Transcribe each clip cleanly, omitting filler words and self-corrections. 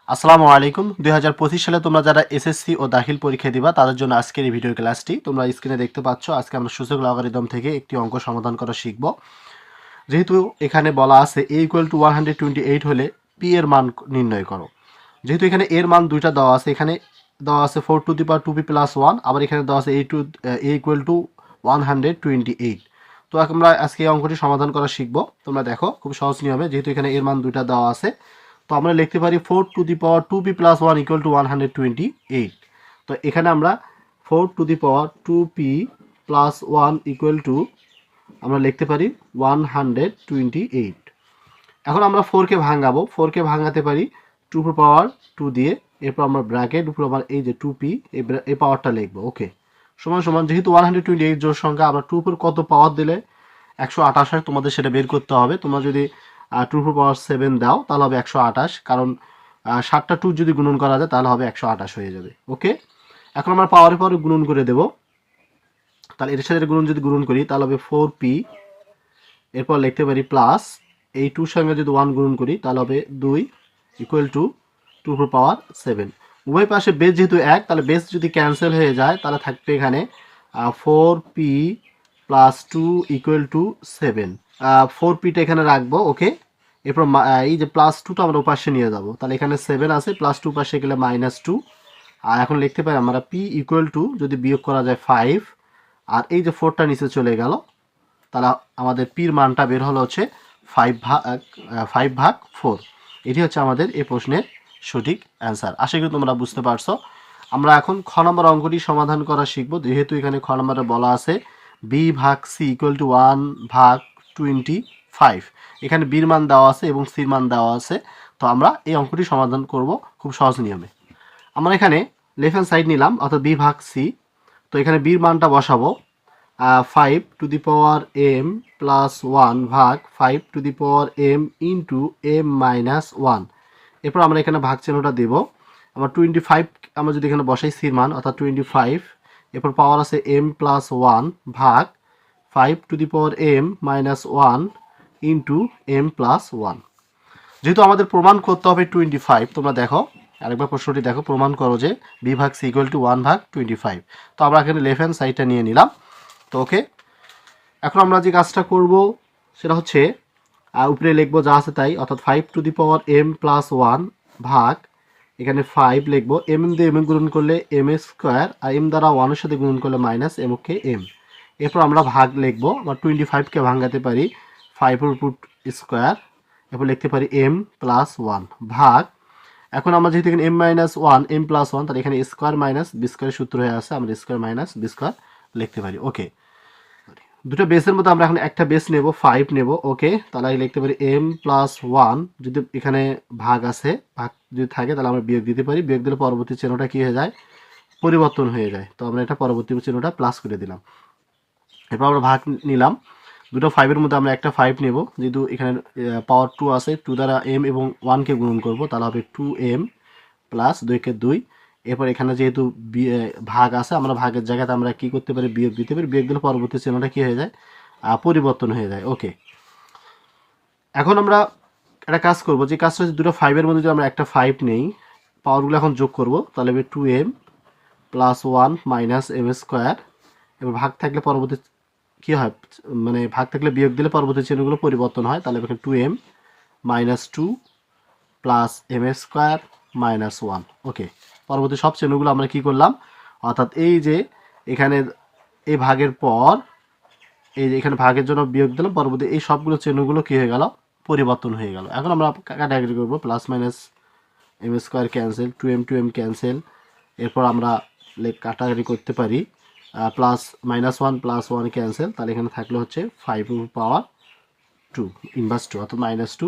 আসসালামু আলাইকুম। 2025 সালে তোমরা যারা এসএসসি ও দাখিল পরীক্ষা দিবা তাদের জন্য আজকের এই ভিডিও ক্লাসটি তোমরা স্ক্রিনে দেখতে পাচ্ছ। আজকে আমরা সূচক লগারিদম থেকে একটি অঙ্ক সমাধান করা শিখব। যেহেতু এখানে বলা আছে a = 128 হলে p এর মান নির্ণয় করো। যেহেতু এখানে এর মান দুইটা দেওয়া আছে, এখানে দেওয়া আছে 4 টু দি পাওয়ার 2p + 1, আবার এখানে দেওয়া আছে a = 128। তো আমরা আজকে এই অঙ্কটি সমাধান করা শিখব। তোমরা দেখো খুব সহজ নিয়মে, যেহেতু এখানে এর মান দুইটা দেওয়া আছে, তো আমরা লিখতে পারি 4 টু দি পাওয়ার 2p + 1 = 128। তো এখানে আমরা 4 টু দি পাওয়ার 2p + 1 আমরা লিখতে পারি 128। এখন আমরা 4কে ভাঙাবো, 4কে ভাঙাতে পারি 2 পাওয়ার 2 দিয়ে, এরপর আমরা ব্র্যাকেট উপর আবার এই যে 2p এই পাওয়ারটা লিখবো। ওকে, সমান সমান, যেহেতু 128 জোড় সংখ্যা, আমরা 2 এর কত পাওয়ার দিলে 128 হয় তোমাদের সেটা বের করতে হবে। তোমরা যদি 2 পাওয়ার 7 দাও তাহলে হবে 128, কারণ 7টা 2 যদি গুণন করা যায় তাহলে হবে 128 হয়ে যাবে। ওকে, এখন আমরা পাওয়ারে পাওয়ারে গুণন করে দেব। তাহলে এর সাথে গুণন করি তাহলে হবে 4p, এরপর লিখতে পারি প্লাস এই 2 সঙ্গে যদি 1 গুণন করি তাহলে হবে 2 = 2 পাওয়ার 7। উভয় পাশে বেস যেহেতু 1, তাহলে বেস যদি ক্যান্সেল হয়ে যায় তাহলে থাকবে এখানে 4p + 2 = 7। 4pটা এখানে রাখবো। ওকে, এরপর এই যে +2টা আমরা ওপাশে নিয়ে যাব, তাহলে এখানে 7 আছে, +2 পাশে গেলে -2। আর এখন লিখতে পারি আমরা p = যদি বিয়োগ করা যায় 5, আর এই যে 4টা নিচে চলে গেল, তাহলে আমাদের পির মানটা বের হলো হচ্ছে 5/4। এটি হচ্ছে আমাদের এই প্রশ্নের সঠিক অ্যান্সার। আশা করি তোমরা বুঝতে পারছো। আমরা এখন খ নম্বর অঙ্কটি সমাধান করা শিখব। যেহেতু এখানে খ নম্বরে বলা আছে b/c = 1/25, এখানে বির মান দেওয়া আছে এবং সির মান দেওয়া আছে। তো আমরা এই অঙ্কটি সমাধান করব খুব সহজ নিয়মে। আমরা এখানে লেফট হ্যান্ড সাইড নিলাম, অর্থাৎ b/c। তো এখানে বির মানটা বসাবো 5 টু দি পাওয়ার m + 1 ভাগ 5 to the power m into m - 1। এরপর আমরা এখানে ভাগ চিহ্নটা দেব। আমরা 25 আমরা যদি এখানে বসাই সির মান, অর্থাৎ 25, এরপর পাওয়ার আছে m + 1 ভাগ 5 to the power m - 1 into m + 1। যেহেতু আমাদের প্রমাণ করতে হবে 25, তোমরা দেখো আরেকবার প্রশ্নটি দেখো, প্রমাণ করো যে b/c = 1/25। তো আমরা এখানে লেফট হ্যান্ড সাইডটা নিয়ে নিলাম। তো ওকে, এখন আমরা যে কাজটা করব সেটা হচ্ছে উপরে লিখবো যা আছে তাই, অর্থাৎ 5 টু দি পাওয়ার m + 1 ভাগ এখানে 5 লিখবো, m দিয়ে m গুণন করলে m², আর m দ্বারা 1 এর সাথে গুণন করলে -m। এরপর আমরা ভাগ লিখবো, আমরা 25কে ভাঙাতে পারি 5 এর উপর স্কোয়ার, এরপর লিখতে পারি m + 1 ভাগ, এখন আমরা যেহেতু এখানে m - 1 m + 1, তাহলে এখানে স্কোয়ার মাইনাস বি স্কোয়ারের সূত্র হয়ে আছে, আমরা স্কোয়ার মাইনাস বি স্কোয়ার লিখতে পারি। ওকে, দুটো বেসের মধ্যে আমরা এখন একটা বেস নেব, 5 নেব। ওকে, তাহলে লিখতে পারি m + 1, যদি এখানে ভাগ আছে, ভাগ যদি থাকে তাহলে আমরা বিয়োগ দিতে পারি, বিয়োগ দিলে পরবর্তী চিহ্নটা কি হয়ে যায়, পরিবর্তন হয়ে যায়। তো আমরা এটা পরবর্তী চিহ্নটা প্লাস করে দিলাম। এরপর আমরা ভাগ নিলাম, দুটো 5-এর মধ্যে আমরা একটা 5 নেব, যেহেতু এখানে পাওয়ার 2 আছে, 2 দ্বারা m এবং 1কে গুণন করব, তাহলে হবে 2m + 2 কে 2। এরপর এখানে যেহেতু ভাগ আছে, আমরা ভাগের জায়গাতে আমরা কি করতে পারি, বিয়োগ দিতে পারি, বিয়োগ দিলে পরবর্তী চিহ্নটা কি হয়ে যায়, পরিবর্তন হয়ে যায়। ওকে, এখন আমরা একটা কাজ করব, যে কাজটা হচ্ছে দুটো 5-এর মধ্যে যদি আমরা একটা 5 নেই, পাওয়ারগুলো এখন যোগ করব, তাহলে হবে 2m + 1 - m²। এবার ভাগ থাকলে পরবর্তী কি হয়, মানে ভাগ থাকলে বিয়োগ দিলে পরবর্তী চিহ্নগুলো পরিবর্তন হয়, তাহলে এখানে 2m - 2 + m² - 1। ওকে, পরবর্তী সব চিহ্নগুলো আমরা কি করলাম, অর্থাৎ এই যে এখানে এই ভাগের পর এই যে এখানে ভাগের জন্য বিয়োগ দিলাম, পরবর্তী এই সবগুলো চিহ্নগুলো কি হয়ে গেল, পরিবর্তন হয়ে গেল। এখন আমরা কাটাকাটি করবো, plus minus m² cancel, 2m cancel, এরপর আমরা কাটাকাটি করতে পারি, +-1 + 1 ক্যান্সেল, তাহলে এখানে থাকলে হচ্ছে 5/2 ইনভার্স 2, অর্থাৎ -2।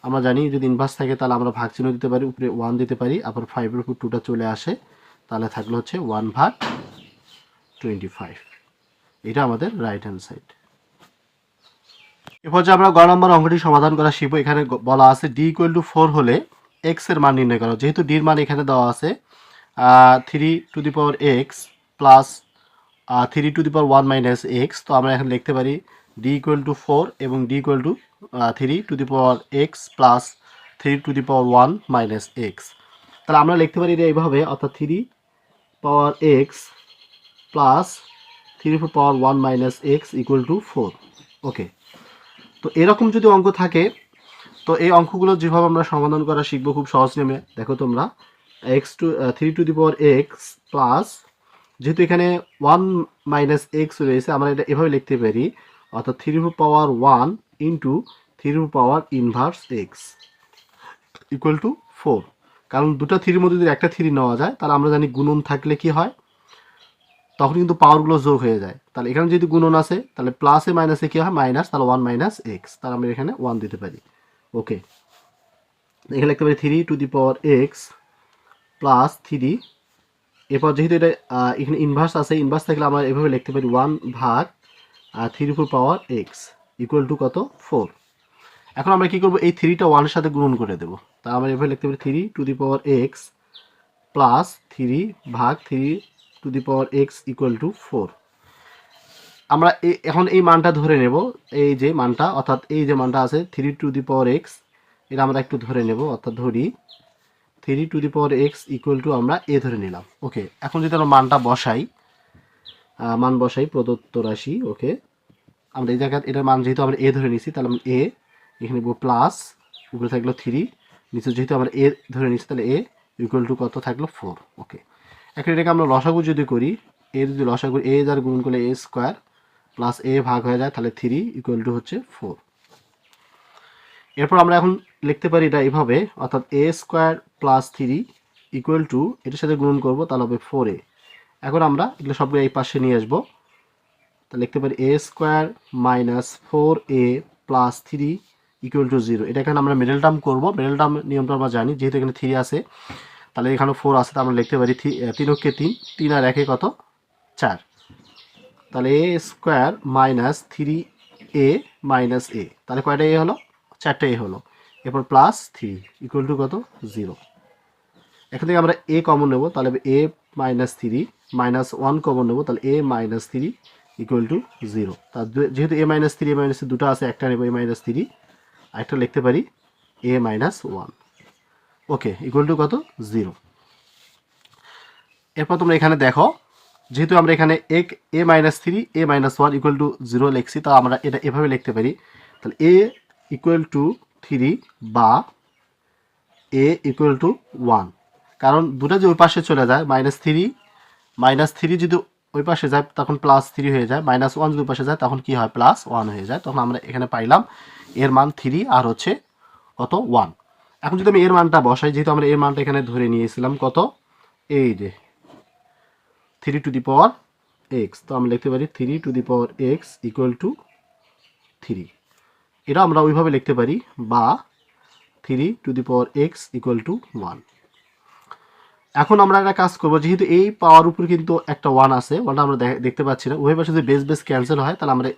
আমরা জানি যদি ইনভার্স থাকে তাহলে আমরা ভাগ চিহ্ন দিতে পারি, উপরে 1 দিতে পারি, আবার 5/2টা চলে আসে, তাহলে থাকলে হচ্ছে 1/25। এটা আমাদের রাইট হ্যান্ড সাইড। এরপর যে আমরা গ নম্বর অঙ্কটি সমাধান করা শিখবো। এখানে বলা আছে d = 4 হলে x এর মান নির্ণয় করো। যেহেতু d এর মান এখানে দেওয়া আছে 3 to the power x plus 3 to the power 1 - x, তো আমরা এখন লিখতে পারি d = 4 এবং d = 3 to the power x plus 3 to the power 1 - x। তাহলে আমরা লিখতে পারি এটা এইভাবে, অর্থাৎ 3 power X plus 3 power 1 minus X equal to 4। Okay, তো এরকম যদি অঙ্ক থাকে তো এই অঙ্কগুলো যেভাবে আমরা সমাধান করা শিখবো খুব সহজ নিয়মে। দেখো তোমরা three to the power X plus, যেহেতু এখানে 1 মাইনাস এক্স রয়েছে, আমরা এটা এভাবে লিখতে পারি, অর্থাৎ 3 power 1 into 3 power inverse x equal to 4। কারণ দুটো থ্রির মধ্যে যদি একটা থ্রি নেওয়া যায় তাহলে আমরা জানি গুণন থাকলে কি হয়, তখন কিন্তু পাওয়ারগুলো যোগ হয়ে যায়। তাহলে এখানে যদি গুণন আছে তাহলে প্লাসে মাইনাসে কী হয়, মাইনাস, তাহলে 1 মাইনাস এক্স, তাহলে আমরা এখানে 1 দিতে পারি। ওকে, এখানে লিখতে পারি 3 to the power X plus 3, এরপর যেহেতু এটা এখানে ইনভার্স আছে, ইনভার্স থাকলে আমরা এভাবে লিখতে পারি 1 ভাগ 3 পাওয়ার এক্স ইকুয়াল টু কত, 4। এখন আমরা কী করবো, এই 3টা 1-এর সাথে গুণন করে দেবো। তা আমরা এভাবে লিখতে পারি 3 to the power X plus 3 ভাগ 3 to the power x equal to 4। আমরা এখন এই মানটা ধরে নেব, এই যে মানটা, অর্থাৎ এই যে মানটা আছে 3 টু দি পাওয়ার এক্স, এটা আমরা একটু ধরে নেব, অর্থাৎ ধরি 3 to the power x equal two আমরা এ ধরে নিলাম। ওকে, এখন যদি আমরা মানটা বসাই, মান বসাই প্রদত্ত রাশি। ওকে, আমরা এই জায়গায় এটার মান যেহেতু আমরা এ ধরে নিছি, তাহলে আমরা এ এখানে প্লাস, উপরে থাকলো 3, নিচে যেহেতু আমরা এ ধরে নিচ্ছি তাহলে এ ইকুয়াল টু কত থাকলো, 4। ওকে, এখন এটাকে আমরা লসাগু যদি করি, এ যদি লসাগু এ দ্বারা গুণ করলে এ স্কোয়ার প্লাস এ ভাগ হয়ে যায়, তাহলে 3 ইকুয়াল টু হচ্ছে 4। এরপর আমরা এখন লিখতে পারি এটা এভাবে, অর্থাৎ এ স্কোয়ার প্লাস 3 ইকুয়াল টু, এটার সাথে গুণ করবো তাহলে হবে 4a। এখন আমরা এগুলো সবগুলো এই পাশে নিয়ে আসবো, তাহলে লিখতে পারি A square minus 4a plus 3 equal to 0। এটা এখানে আমরা মিডল টার্ম করবো, মিডল টার্ম নিয়মটা আমরা জানি, যেহেতু এখানে 3 আছে তাহলে এখানে 4 আছে, আমরা লিখতে পারি 3 3 3 আর 1 কত, 4। তাহলে এ স্কোয়ার মাইনাস 3a মাইনাস এ, তাহলে কয়টা এ হলো, 4টে এ হলো। এরপর প্লাস 3 ইকুয়াল টু কত, 0। এখান থেকে আমরা এ কমন নেব, তাহলে এ মাইনাস 3 মাইনাস 1 কমন নেব, তাহলে এ মাইনাস 3 ইকুয়াল টু 0। তার যেহেতু এ মাইনাস 3 এ মাইনাস দুটো আছে, একটা নেব এ মাইনাস 3, আরেকটা লিখতে পারি A minus 1। Okay, equal to কত, 0। এরপর তোমরা এখানে দেখো, যেহেতু আমরা এখানে A minus 3 A minus 1 equal to 0 লিখছি, তা আমরা এটা এভাবে লিখতে পারি, তাহলে এ ইকুয়াল টু 3 বা এ ইকুয়াল টু 1। কারণ দুটো যে ওই পাশে চলে যায়, মাইনাস থ্রি যদি ওই পাশে যায় তখন প্লাস 3 হয়ে যায়, মাইনাস 1 যদি ওই পাশে যায় তখন কি হয়, প্লাস 1 হয়ে যায়। তখন আমরা এখানে পাইলাম এর মান 3 আর হচ্ছে কত, 1। এখন যদি আমি এর মানটা বসাই, যেহেতু আমরা এর মানটা এখানে ধরে নিয়েছিলাম কত, এই যে 3 টু দি পাওয়ার এক্স, তো আমরা লিখতে পারি 3 to the power x equal two 3। এটা আমরা ওইভাবে লিখতে পারি, বা 3 to the power x equal two 1। এখন আমরা একটা কাজ করবো, যেহেতু এই পাওয়ার উপর কিন্তু একটা 1 আছে, 1টা আমরা দেখতে পাচ্ছি না, উভয় পাশে যদি বেস বেস ক্যান্সেল হয় তাহলে আমরা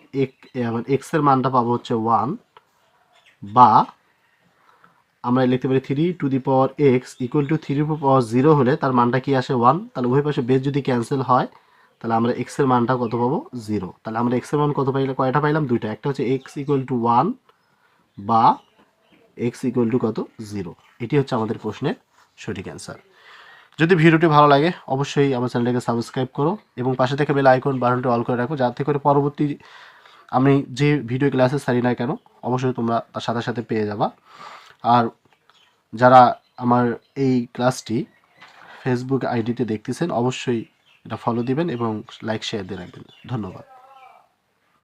এক্স এর মানটা পাবো হচ্ছে 1, বা আমরা লিখতে পারি 3 to the power x equal two 3 পাওয়ার 0 হলে তার মানটা কি আসে, 1। তাহলে উভয় পাশে বেস যদি ক্যান্সেল হয় তাহলে আমরা এক্স এর মানটা কত পাবো, 0। তাহলে আমরা এক্স এর মান কত পাইলাম, কয়টা পাইলাম, দুইটা, একটা হচ্ছে এক্স ইকুয়াল টু 1 বা এক্স ইকুয়াল টু কত, 0। এটি হচ্ছে আমাদের প্রশ্নের সঠিক অ্যান্সার। যদি ভিডিওটি ভালো লাগে অবশ্যই আমার চ্যানেলটাকে সাবস্ক্রাইব করো এবং পাশে থেকে বেল আইকন বাটনটি অল করে রাখো, যাতে করে পরবর্তী আমি যে ভিডিও ক্লাসে ছাড়ি না কেন অবশ্যই তোমরা তার সাথে সাথে পেয়ে যাবা। আর যারা আমার এই ক্লাসটি ফেসবুক আইডিতে দেখতেছেন অবশ্যই এটা ফলো দিবেন এবং লাইক শেয়ার দিয়ে রাখবেন। ধন্যবাদ।